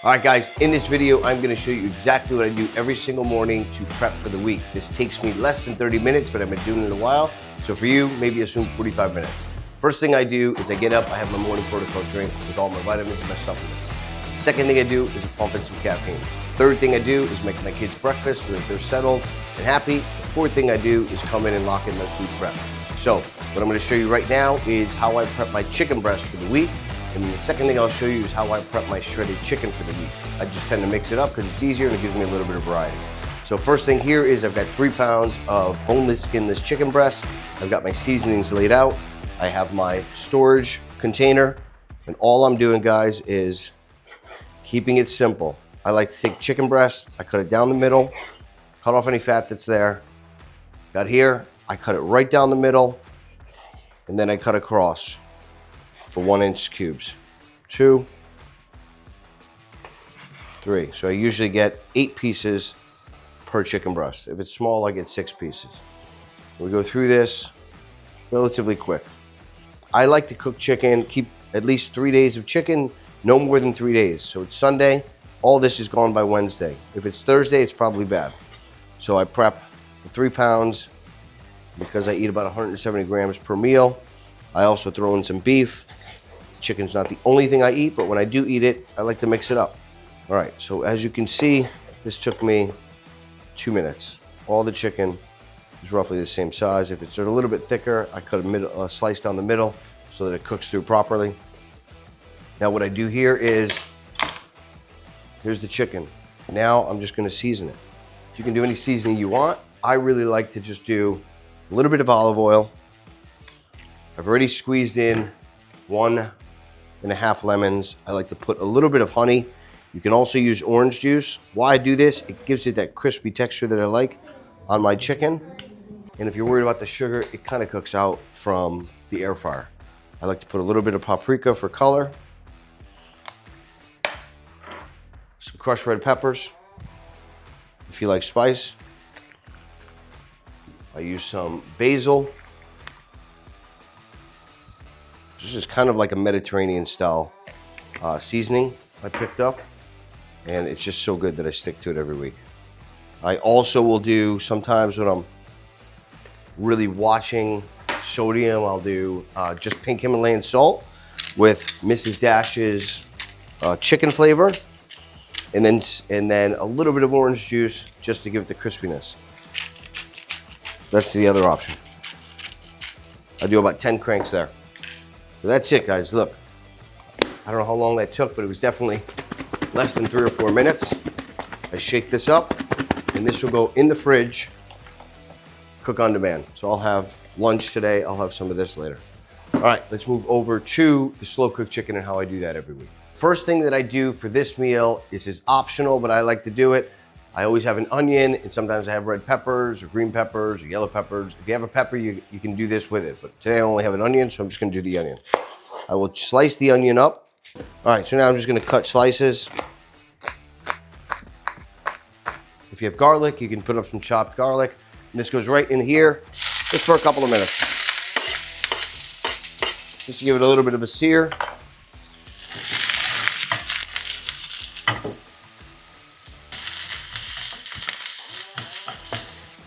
All right, guys, in this video, I'm gonna show you exactly what I do every single morning to prep for the week. This takes me less than 30 minutes, but I've been doing it a while. So for you, maybe assume 45 minutes. First thing I do is I get up, I have my morning protocol drink with all my vitamins and my supplements. The second thing I do is I pump in some caffeine. Third thing I do is make my kids breakfast so that they're settled and happy. The fourth thing I do is come in and lock in my food prep. So what I'm gonna show you right now is how I prep my chicken breast for the week. And then the second thing I'll show you is how I prep my shredded chicken for the week. I just tend to mix it up because it's easier and it gives me a little bit of variety. So first thing here is I've got 3 pounds of boneless, skinless chicken breast. I've got my seasonings laid out. I have my storage container. And all I'm doing, guys, is keeping it simple. I like to take chicken breast, I cut it down the middle, cut off any fat that's there. Got here, I cut it right down the middle, and then I cut across for 1-inch cubes. 2, 3. So I usually get 8 pieces per chicken breast. If it's small, I get 6 pieces. We go through this relatively quick. I like to cook chicken, keep at least 3 days of chicken, no more than 3 days. So it's Sunday, all this is gone by Wednesday. If it's Thursday, it's probably bad. So I prep the 3 pounds because I eat about 170 grams per meal. I also throw in some beef. Chicken's not the only thing I eat, but when I do eat it, I like to mix it up. All right, so as you can see, this took me 2 minutes. All the chicken is roughly the same size. If it's a little bit thicker, I cut a slice down the middle so that it cooks through properly. Now what I do here is, here's the chicken. Now I'm just gonna season it. You can do any seasoning you want. I really like to just do a little bit of olive oil. I've already squeezed in 1.5 lemons. I like to put a little bit of honey. You can also use orange juice. Why I do this, it gives it that crispy texture that I like on my chicken. And if you're worried about the sugar, it kind of cooks out from the air fryer. I like to put a little bit of paprika for color. Some crushed red peppers, if you like spice. I use some basil. This is kind of like a Mediterranean style seasoning I picked up, and it's just so good that I stick to it every week. I also will do, sometimes when I'm really watching sodium, I'll do just pink Himalayan salt with Mrs. Dash's chicken flavor, and then a little bit of orange juice just to give it the crispiness. That's the other option. I do about 10 cranks there. So that's it, guys. Look, I don't know how long that took, but it was definitely less than 3 or 4 minutes. I shake this up, and this will go in the fridge, cook on demand. So I'll have lunch today. I'll have some of this later. All right, let's move over to the slow cooked chicken and how I do that every week. First thing that I do for this meal is optional, but I like to do it. I always have an onion, and sometimes I have red peppers or green peppers or yellow peppers. If you have a pepper, you can do this with it. But today I only have an onion, so I'm just gonna do the onion. I will slice the onion up. All right, so now I'm just gonna cut slices. If you have garlic, you can put up some chopped garlic. And this goes right in here, just for a couple of minutes. Just to give it a little bit of a sear.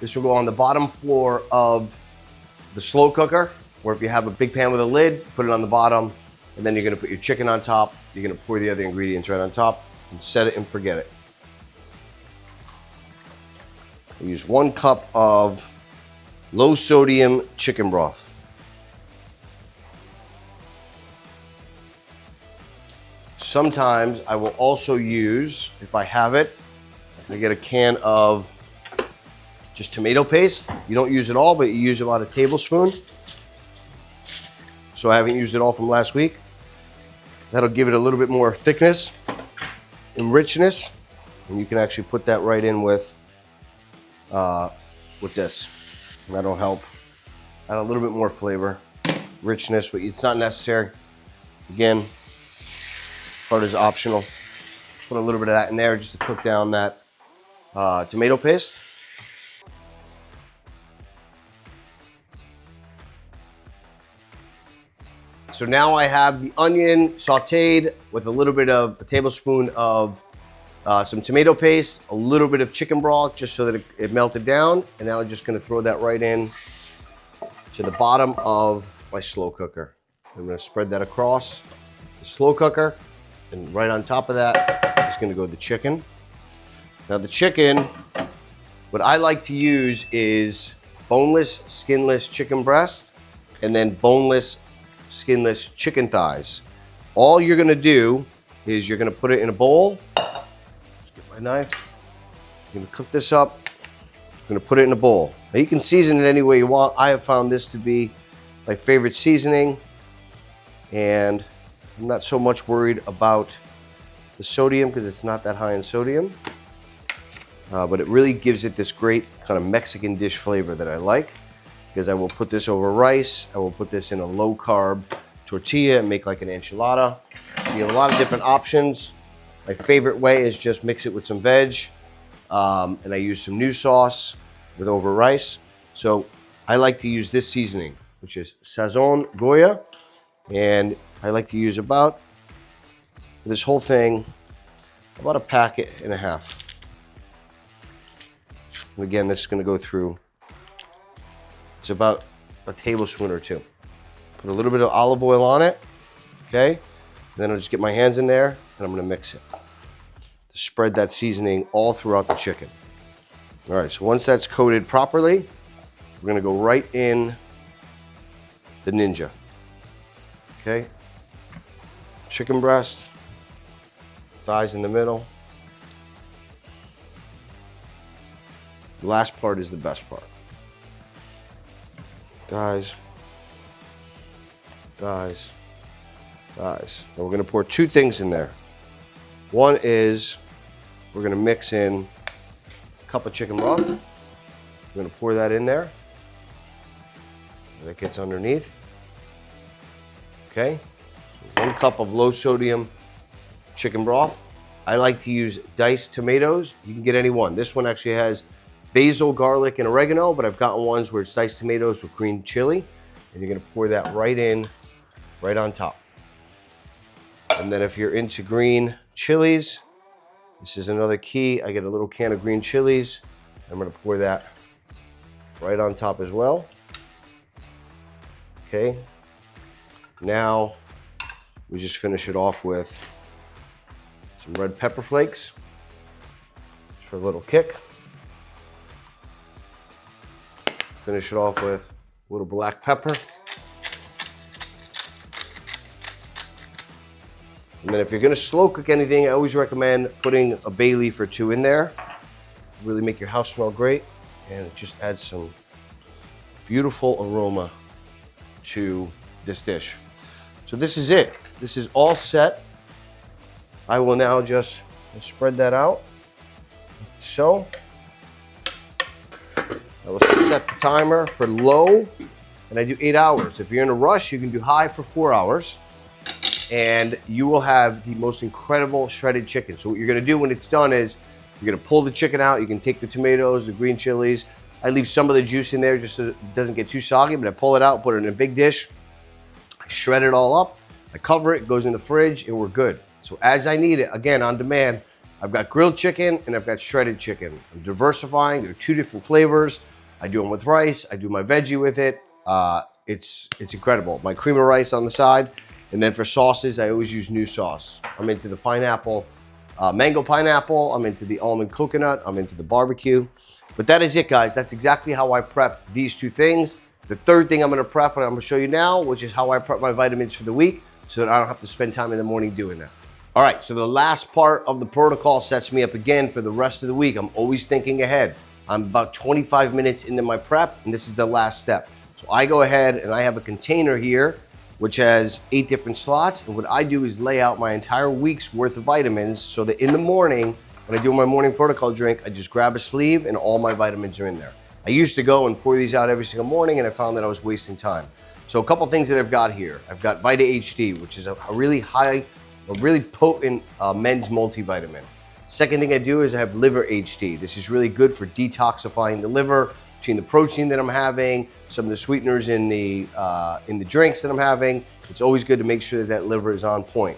This will go on the bottom floor of the slow cooker, or if you have a big pan with a lid, put it on the bottom, and then you're gonna put your chicken on top. You're gonna pour the other ingredients right on top and set it and forget it. We use 1 cup of low sodium chicken broth. Sometimes I will also use, if I have it, I get a can of just tomato paste. You don't use it all, but you use about a tablespoon. So I haven't used it all from last week. That'll give it a little bit more thickness and richness. And you can actually put that right in with this. And that'll help add a little bit more flavor, richness, but it's not necessary. Again, part is optional. Put a little bit of that in there just to cook down that tomato paste. So now I have the onion sauteed with a little bit of a tablespoon of some tomato paste, a little bit of chicken broth just so that it melted down. And now I'm just gonna throw that right in to the bottom of my slow cooker. I'm gonna spread that across the slow cooker, and right on top of that is gonna go the chicken. Now the chicken, what I like to use is boneless, skinless chicken breast, and then boneless, skinless chicken thighs. All you're gonna do is you're gonna put it in a bowl. Just get my knife. I'm gonna cook this up. I'm gonna put it in a bowl. Now you can season it any way you want. I have found this to be my favorite seasoning, and I'm not so much worried about the sodium because it's not that high in sodium. But it really gives it this great kind of Mexican dish flavor that I like, because I will put this over rice. I will put this in a low carb tortilla and make like an enchilada. You have a lot of different options. My favorite way is just mix it with some veg, and I use some new sauce with over rice. So I like to use this seasoning, which is Sazon Goya, and I like to use about, this whole thing, about a packet and a half. And again, this is gonna go through, it's about a tablespoon or two. Put a little bit of olive oil on it, okay? And then I'll just get my hands in there and I'm gonna mix it to spread that seasoning all throughout the chicken. All right, so once that's coated properly, we're gonna go right in the Ninja, okay? Chicken breast, thighs in the middle. The last part is the best part. Thighs, thighs, thighs. Now we're gonna pour two things in there. One is we're gonna mix in a cup of chicken broth. We're gonna pour that in there. That gets underneath. Okay, so 1 cup of low sodium chicken broth. I like to use diced tomatoes. You can get any one. This one actually has basil, garlic, and oregano, but I've gotten ones where it's diced tomatoes with green chili, and you're gonna pour that right in, right on top. And then if you're into green chilies, this is another key. I get a little can of green chilies. I'm gonna pour that right on top as well. Okay. Now, we just finish it off with some red pepper flakes, just for a little kick. Finish it off with a little black pepper. And then if you're gonna slow cook anything, I always recommend putting a bay leaf or two in there. Really make your house smell great, and it just adds some beautiful aroma to this dish. So this is it. This is all set. I will now just spread that out. So, I will set the timer for low, and I do 8 hours. If you're in a rush, you can do high for 4 hours, and you will have the most incredible shredded chicken. So what you're gonna do when it's done is, you're gonna pull the chicken out, you can take the tomatoes, the green chilies. I leave some of the juice in there just so it doesn't get too soggy, but I pull it out, put it in a big dish, I shred it all up, I cover it goes in the fridge, and we're good. So as I need it, again, on demand, I've got grilled chicken and I've got shredded chicken. I'm diversifying, they're 2 different flavors. I do them with rice, I do my veggie with it. It's incredible. My cream of rice on the side, and then for sauces, I always use new sauce. I'm into the pineapple, mango pineapple, I'm into the almond coconut, I'm into the barbecue. But that is it, guys. That's exactly how I prep these 2 things. The third thing I'm gonna prep, and I'm gonna show you now, which is how I prep my vitamins for the week so that I don't have to spend time in the morning doing that. All right, so the last part of the protocol sets me up again for the rest of the week. I'm always thinking ahead. I'm about 25 minutes into my prep, and this is the last step. So I go ahead and I have a container here, which has 8 different slots. And what I do is lay out my entire week's worth of vitamins so that in the morning, when I do my morning protocol drink, I just grab a sleeve and all my vitamins are in there. I used to go and pour these out every single morning, and I found that I was wasting time. So a couple things that I've got here. I've got Vita HD, which is a really potent men's multivitamin. Second thing I do is I have Liver HD. This is really good for detoxifying the liver, between the protein that I'm having, some of the sweeteners in the drinks that I'm having. It's always good to make sure that that liver is on point.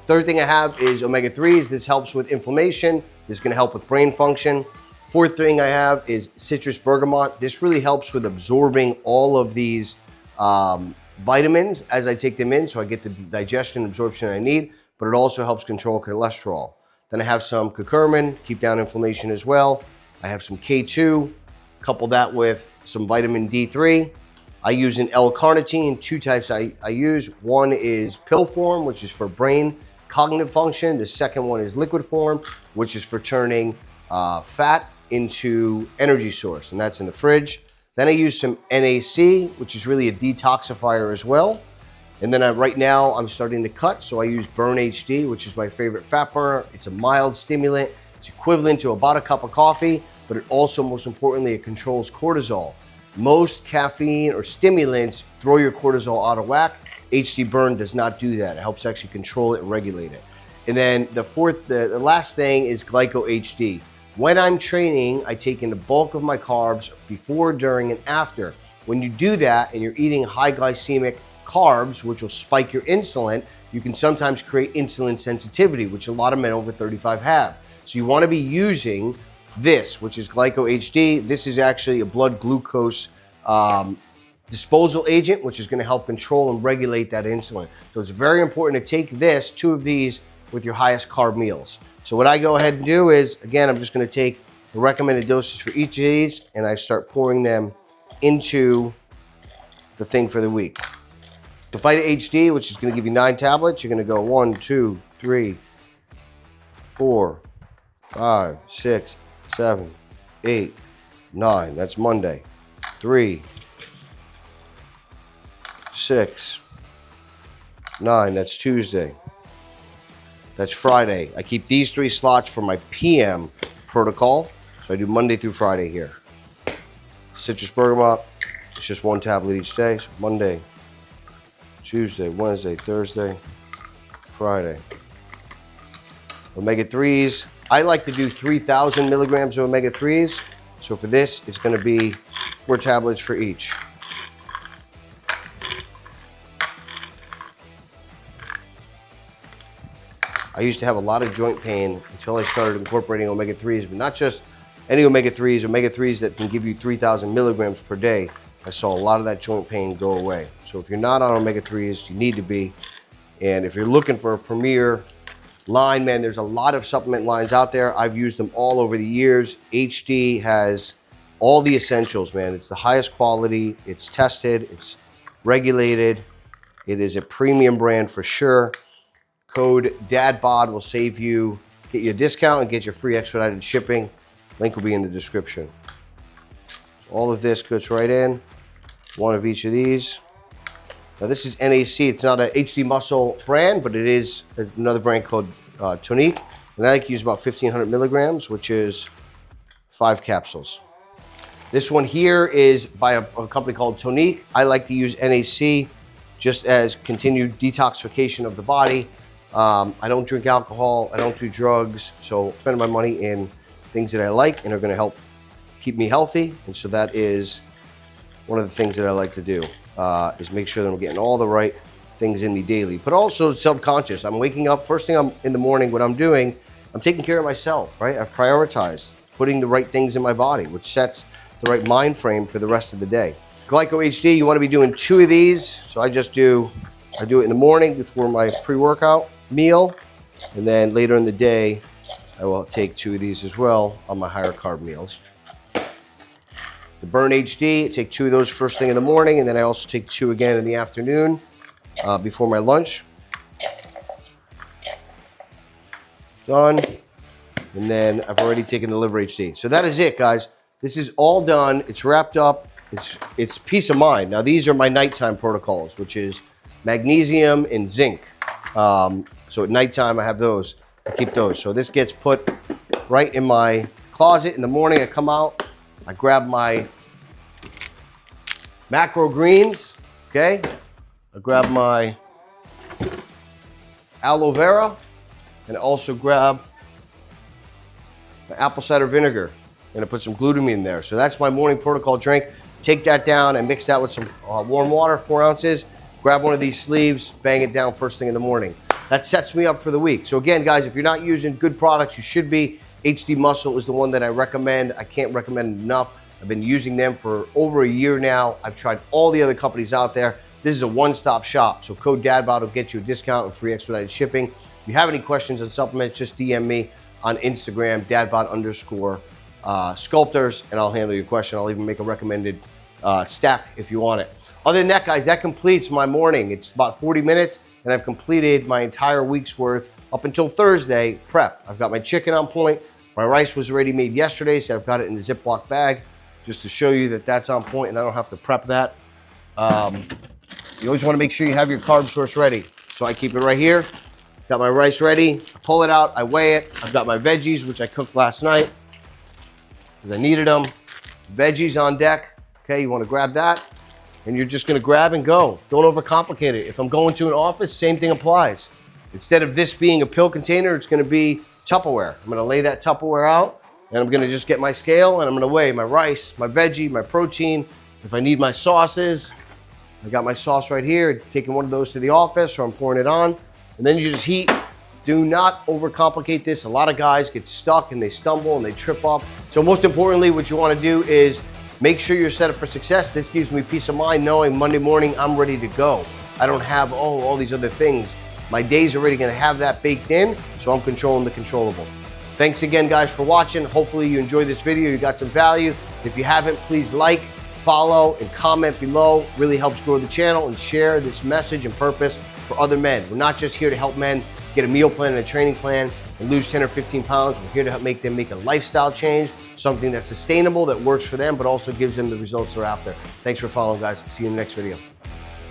Third thing I have is omega-3s. This helps with inflammation. This is gonna help with brain function. Fourth thing I have is citrus bergamot. This really helps with absorbing all of these vitamins as I take them in, so I get the digestion and absorption I need, but it also helps control cholesterol. Then I have some curcumin, keep down inflammation as well. I have some K2, couple that with some vitamin D3. I use an L-carnitine, two types I use. One is pill form, which is for brain cognitive function. The second one is liquid form, which is for turning fat into energy source, and that's in the fridge. Then I use some NAC, which is really a detoxifier as well. And then right now I'm starting to cut, so I use Burn HD, which is my favorite fat burner. It's a mild stimulant. It's equivalent to about a cup of coffee, but it also, most importantly, it controls cortisol. Most caffeine or stimulants throw your cortisol out of whack. HD Burn does not do that. It helps actually control it and regulate it. And then the last thing is Glyco HD. When I'm training, I take in the bulk of my carbs before, during, and after. When you do that and you're eating high glycemic carbs, which will spike your insulin, you can sometimes create insulin sensitivity, which a lot of men over 35 have. So you want to be using this, which is Glyco HD. This is actually a blood glucose disposal agent, which is going to help control and regulate that insulin. So it's very important to take this, 2 of these, with your highest carb meals. So what I go ahead and do is, again, I'm just going to take the recommended dosage for each of these and I start pouring them into the thing for the week. The Vita HD, which is going to give you 9 tablets, you're going to go 1, 2, 3, 4, 5, 6, 7, 8, 9. That's Monday. 3, 6, 9. That's Tuesday. That's Friday. I keep these 3 slots for my PM protocol. So I do Monday through Friday here. Citrus bergamot, it's just 1 tablet each day. So Monday, Tuesday, Wednesday, Thursday, Friday. Omega-3s. I like to do 3,000 milligrams of omega-3s. So for this, it's going to be 4 tablets for each. I used to have a lot of joint pain until I started incorporating omega-3s, but not just any omega-3s, omega-3s that can give you 3,000 milligrams per day. I saw a lot of that joint pain go away. So if you're not on omega-3s, you need to be. And if you're looking for a premier line, man, there's a lot of supplement lines out there. I've used them all over the years. HD has all the essentials, man. It's the highest quality. It's tested. It's regulated. It is a premium brand for sure. Code DADBOD will save you, get you a discount and get you free expedited shipping. Link will be in the description. So all of this goes right in. 1 of each of these. Now this is NAC. It's not a HD Muscle brand, but it is another brand called Tonique. And I like to use about 1,500 milligrams, which is 5 capsules. This one here is by a company called Tonique. I like to use NAC just as continued detoxification of the body. I don't drink alcohol, I don't do drugs, so spending my money in things that I like and are gonna help keep me healthy. And so that is one of the things that I like to do, is make sure that I'm getting all the right things in me daily, but also subconscious. I'm waking up, first thing in the morning, what I'm doing, I'm taking care of myself, right? I've prioritized putting the right things in my body, which sets the right mind frame for the rest of the day. Glyco HD, you wanna be doing 2 of these. So I do it in the morning before my pre-workout meal, and then later in the day I will take 2 of these as well on my higher carb meals. The Burn HD, I take 2 of those first thing in the morning, and then I also take 2 again in the afternoon before my lunch. Done. And then I've already taken the Liver HD. So that is it, guys. This is all done. It's wrapped up. It's peace of mind. Now these are my nighttime protocols, which is magnesium and zinc. So at nighttime, I have those. I keep those. So this gets put right in my closet. In the morning, I come out, I grab my macro greens, okay? I grab my aloe vera, and I also grab my apple cider vinegar. I'm gonna put some glutamine in there. So that's my morning protocol drink. Take that down and mix that with some warm water, 4 ounces. Grab one of these sleeves, bang it down first thing in the morning. That sets me up for the week. So again, guys, if you're not using good products, you should be. HD Muscle is the one that I recommend. I can't recommend it enough. I've been using them for over a year now. I've tried all the other companies out there. This is a one-stop shop. So code DADBOD will get you a discount and free expedited shipping. If you have any questions on supplements, just DM me on Instagram, dadbod_sculptors, and I'll handle your question. I'll even make a recommended stack if you want it. Other than that, guys, that completes my morning. It's about 40 minutes, and I've completed my entire week's worth up until Thursday prep. I've got my chicken on point. My rice was already made yesterday, so I've got it in a Ziploc bag just to show you that that's on point and I don't have to prep that. You always want to make sure you have your carb source ready. So I keep it right here. Got my rice ready. I pull it out. I weigh it. I've got my veggies, which I cooked last night because I needed them. Veggies on deck. Okay, you want to grab that. And you're just going to grab and go. Don't overcomplicate it. If I'm going to an office, same thing applies. Instead of this being a pill container, it's going to be Tupperware. I'm going to lay that Tupperware out, and I'm going to just get my scale, and I'm going to weigh my rice, my veggie, my protein. If I need my sauces, I got my sauce right here. Taking one of those to the office, or I'm pouring it on, and then you just heat. Do not overcomplicate this. A lot of guys get stuck, and they stumble, and they trip up. So most importantly, what you want to do is make sure you're set up for success. This gives me peace of mind knowing Monday morning I'm ready to go. I don't have, all these other things. My day's already gonna have that baked in, so I'm controlling the controllable. Thanks again, guys, for watching. Hopefully you enjoyed this video, you got some value. If you haven't, please like, follow, and comment below. Really helps grow the channel, and share this message and purpose for other men. We're not just here to help men get a meal plan and a training plan and lose 10 or 15 pounds. We're here to help make them make a lifestyle change, something that's sustainable, that works for them, but also gives them the results they're after. Thanks for following, guys. See you in the next video.